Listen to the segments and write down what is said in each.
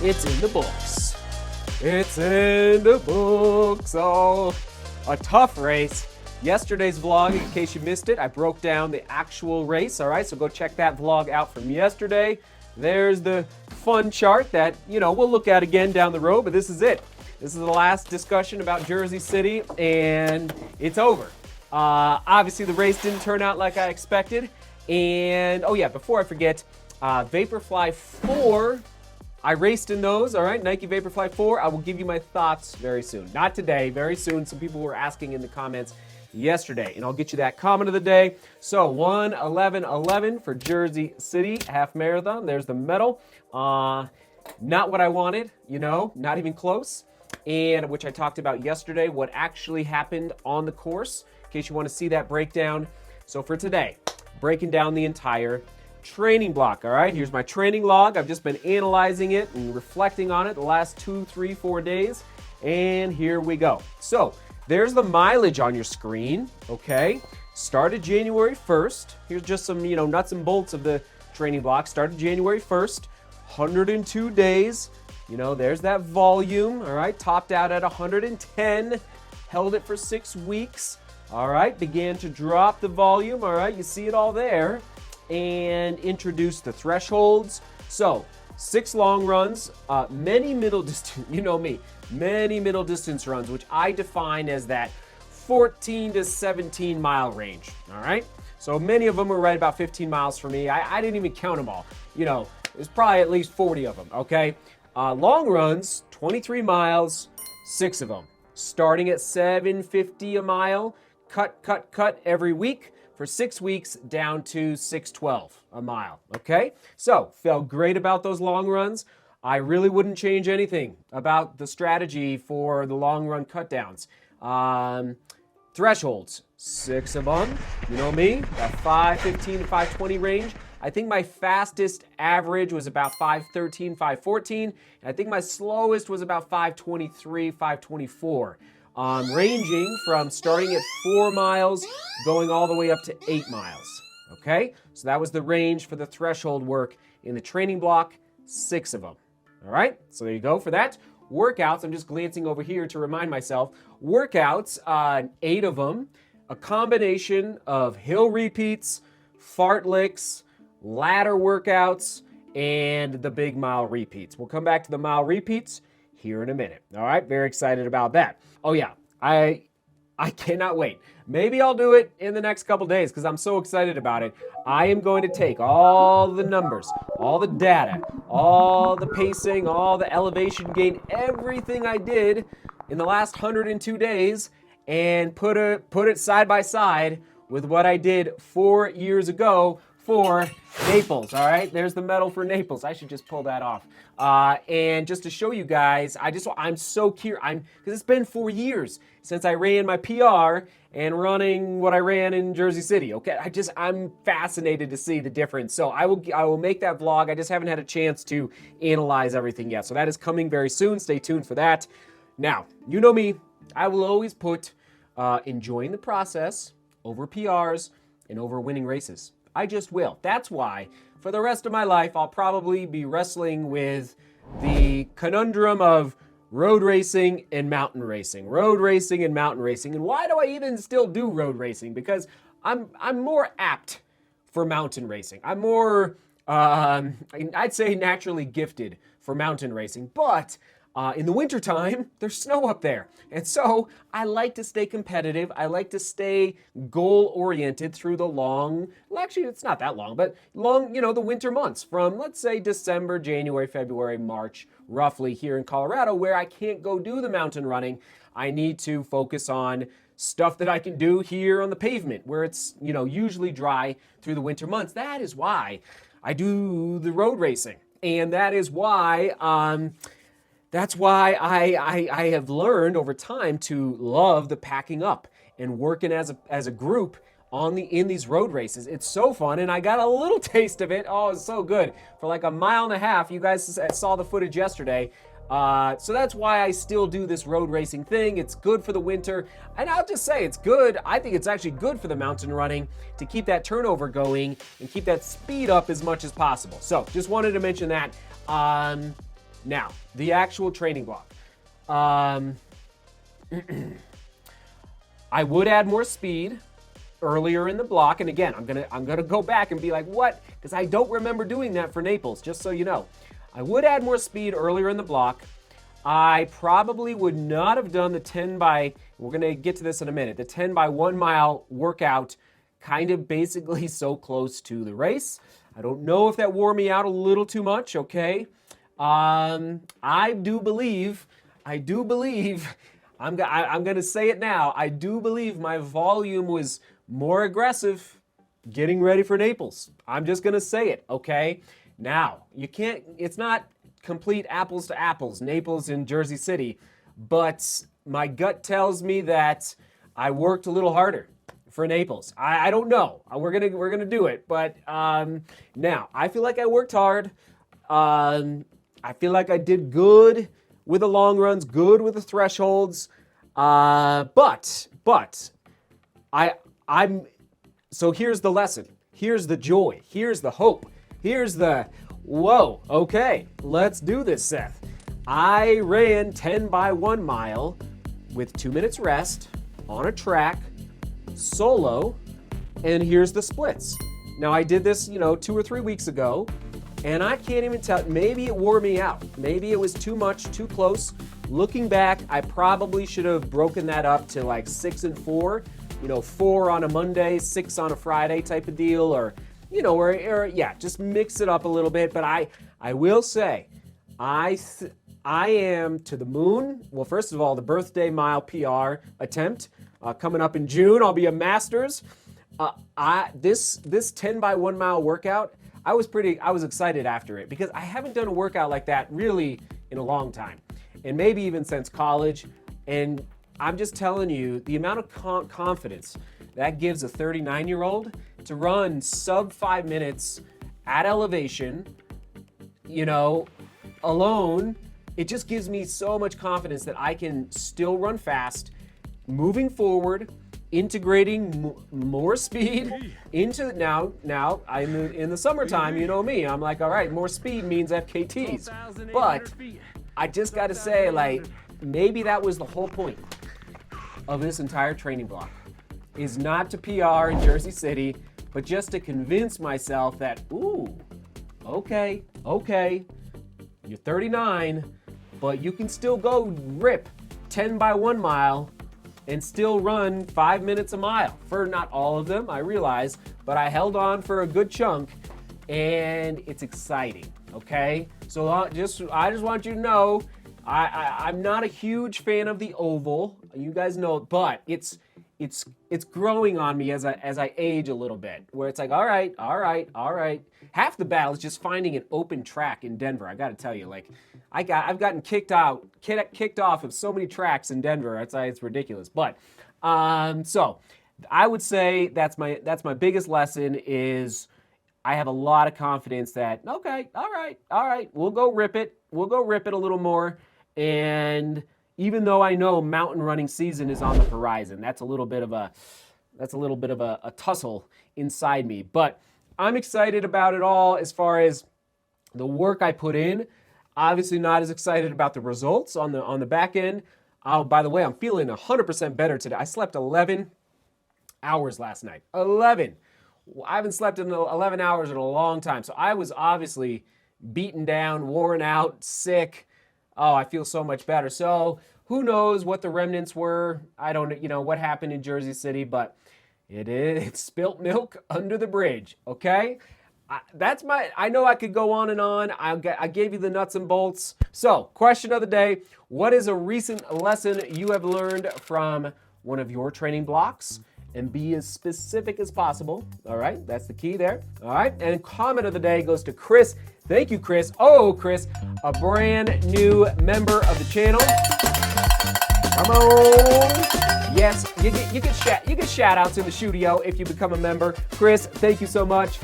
It's in the books. It's in the books. Oh, a tough race. Yesterday's vlog, in case you missed it, I broke down the actual race, all right? So go check that vlog out from yesterday. There's the fun chart that, we'll look at again down the road, but this is it. This is the last discussion about Jersey City, and it's over. Obviously, the race didn't turn out like I expected. And, oh yeah, before I forget, Vaporfly 4, I raced in those, all right? Nike Vaporfly 4, I will give you my thoughts very soon. Not today, very soon. Some people were asking in the comments yesterday, and I'll get you that comment of the day. So 1:11:11 for Jersey City half marathon. There's the medal. Not what I wanted, not even close. And which I talked about yesterday, what actually happened on the course, in case you want to see that breakdown. So for today, breaking down the entire training block, all right? Here's my training log. I've just been analyzing it and reflecting on it the last 2, 3, 4 days. And here we go. So there's the mileage on your screen, okay? Started January 1st. Here's just some, nuts and bolts of the training block. Started January 1st, 102 days. There's that volume, all right? Topped out at 110, held it for 6 weeks, all right? Began to drop the volume, all right? You see it all there. And introduced the thresholds. So 6 long runs, many middle distance, many middle distance runs, which I define as that 14 to 17 mile range, all right? So many of them were right about 15 miles for me. I didn't even count them all. There's probably at least 40 of them, okay? Long runs, 23 miles, 6 of them. Starting at 750 a mile, cut every week. For 6 weeks, down to 612 a mile, okay? So, felt great about those long runs. I really wouldn't change anything about the strategy for the long run cutdowns. Thresholds, 6 of them. You know me, that 515 to 520 range. I think my fastest average was about 513, 514. And I think my slowest was about 523, 524. Ranging from starting at 4 miles, going all the way up to 8 miles, okay? So that was the range for the threshold work in the training block, 6 of them, all right? So there you go for that. Workouts, I'm just glancing over here to remind myself. Workouts, 8 of them, a combination of hill repeats, fartleks, ladder workouts, and the big mile repeats. We'll come back to the mile repeats here in a minute. All right, very excited about that. Oh yeah, I cannot wait. Maybe I'll do it in the next couple days because I'm so excited about it. I am going to take all the numbers, all the data, all the pacing, all the elevation gain, everything I did in the last 102 days and put it side by side with what I did 4 years ago for Naples, all right? There's the medal for Naples. I should just pull that off. And just to show you guys, I'm so curious, because it's been 4 years since I ran my PR and running what I ran in Jersey City, okay? I'm fascinated to see the difference. So I will make that vlog. I just haven't had a chance to analyze everything yet. So that is coming very soon. Stay tuned for that. Now, you know me, I will always put enjoying the process over PRs and over winning races. I just will. That's why, for the rest of my life, I'll probably be wrestling with the conundrum of road racing and mountain racing. Road racing and mountain racing. And why do I even still do road racing? Because I'm more apt for mountain racing. I'm more, I'd say naturally gifted for mountain racing. But in the wintertime, there's snow up there. And so I like to stay competitive. I like to stay goal-oriented through the long, well, actually, it's not that long, but long, the winter months from, let's say, December, January, February, March, roughly here in Colorado, where I can't go do the mountain running. I need to focus on stuff that I can do here on the pavement, where it's, usually dry through the winter months. That is why I do the road racing. And that is why, I have learned over time to love the packing up and working as a group in these road races. It's so fun, and I got a little taste of it. Oh, it's so good. For like a mile and a half, you guys saw the footage yesterday. So that's why I still do this road racing thing. It's good for the winter, and I'll just say it's good. I think it's actually good for the mountain running to keep that turnover going and keep that speed up as much as possible. So just wanted to mention that. Now, the actual training block. I would add more speed earlier in the block, and again, I'm gonna go back and be like, what? Because I don't remember doing that for Naples, just so you know. I would add more speed earlier in the block. I probably would not have done the 10 by, we're gonna get to this in a minute, the 10 by 1 mile workout kind of basically so close to the race. I don't know if that wore me out a little too much, okay? I do believe, I'm gonna say it now, I do believe my volume was more aggressive getting ready for Naples. I'm just gonna say it, okay? Now, it's not complete apples to apples, Naples and Jersey City, but my gut tells me that I worked a little harder for Naples. I don't know. We're gonna do it, but now I feel like I worked hard. I feel like I did good with the long runs, good with the thresholds, but so here's the lesson. Here's the joy. Here's the hope. Here's the, whoa, okay, let's do this, Seth. I ran 10 by 1 mile with 2 minutes rest on a track, solo, and here's the splits. Now I did this, 2 or 3 weeks ago, and I can't even tell, maybe it wore me out. Maybe it was too much, too close. Looking back, I probably should have broken that up to like 6 and 4, 4 on a Monday, 6 on a Friday type of deal, or just mix it up a little bit. But I will say, I am to the moon. Well, first of all, the birthday mile PR attempt coming up in June. I'll be a Masters. This 10 by 1 mile workout, I was excited after it because I haven't done a workout like that really in a long time, and maybe even since college. And I'm just telling you, the amount of confidence that gives a 39-year-old to run sub 5 minutes at elevation, alone, it just gives me so much confidence that I can still run fast, moving forward, integrating more speed into now I'm in the summertime, you know me. I'm like, all right, more speed means FKTs. But I just got to say, like, maybe that was the whole point of this entire training block, is not to PR in Jersey City, but just to convince myself that, okay, you're 39, but you can still go rip 10 by 1 mile and still run 5 minutes a mile. For not all of them, I realize, but I held on for a good chunk, and it's exciting, okay? So I just want you to know, I'm not a huge fan of the oval, you guys know, but it's growing on me as I age a little bit, where it's like, all right. Half the battle is just finding an open track in Denver. I got to tell you, like, I've gotten kicked off of so many tracks in Denver. It's ridiculous. But so I would say that's my biggest lesson is I have a lot of confidence that, okay, all right, we'll go rip it a little more. And even though I know mountain running season is on the horizon, that's a little bit of a tussle inside me. But I'm excited about it all as far as the work I put in. Obviously not as excited about the results on the back end. Oh, by the way, I'm feeling 100% better today. I slept 11 hours last night. 11. I haven't slept in 11 hours in a long time. So I was obviously beaten down, worn out, sick. Oh, I feel so much better. So who knows what the remnants were? I don't know, what happened in Jersey City, but it's spilt milk under the bridge, okay? I know I could go on and on. I gave you the nuts and bolts. So, question of the day, what is a recent lesson you have learned from one of your training blocks? And be as specific as possible. All right, that's the key there. All right, and comment of the day goes to Chris. Thank you, Chris. Oh, Chris, a brand new member of the channel. Come on. Yes, you get shout outs in the studio if you become a member. Chris, thank you so much.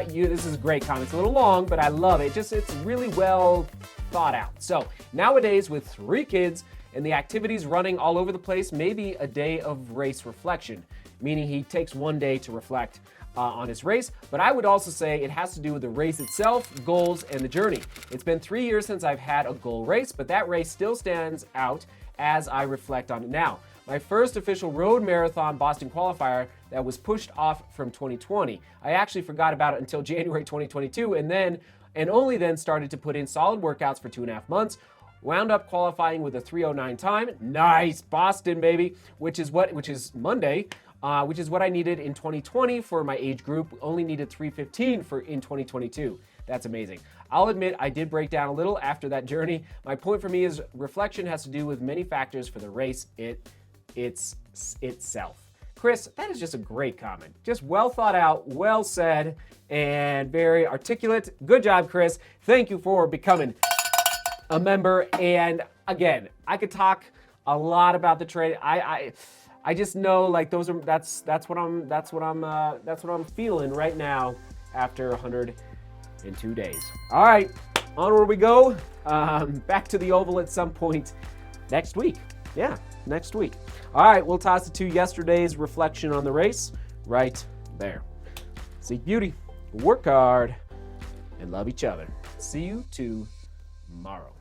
This is a great comment. It's a little long, but I love it. It's really well thought out. So nowadays with 3 kids and the activities running all over the place, maybe a day of race reflection, meaning he takes one day to reflect. on his race, but I would also say it has to do with the race itself, goals, and the journey. It's been 3 years since I've had a goal race, but that race still stands out as I reflect on it now. My first official road marathon Boston qualifier that was pushed off from 2020. I actually forgot about it until January 2022, and only then started to put in solid workouts for 2.5 months. Wound up qualifying with a 3:09 time. Nice, Boston, baby, which is Monday. Which is what I needed in 2020 for my age group. Only needed 3:15 in 2022. That's amazing. I'll admit I did break down a little after that journey. My point for me is reflection has to do with many factors for the race itself. Chris, that is just a great comment. Just well thought out, well said, and very articulate. Good job, Chris. Thank you for becoming a member. And again, I could talk a lot about the trade. I just know like that's what I'm feeling right now after 102 days. All right, onward we go. Back to the Oval at some point next week. Yeah, next week. All right, we'll toss it to yesterday's reflection on the race right there. Seek beauty, work hard, and love each other. See you tomorrow.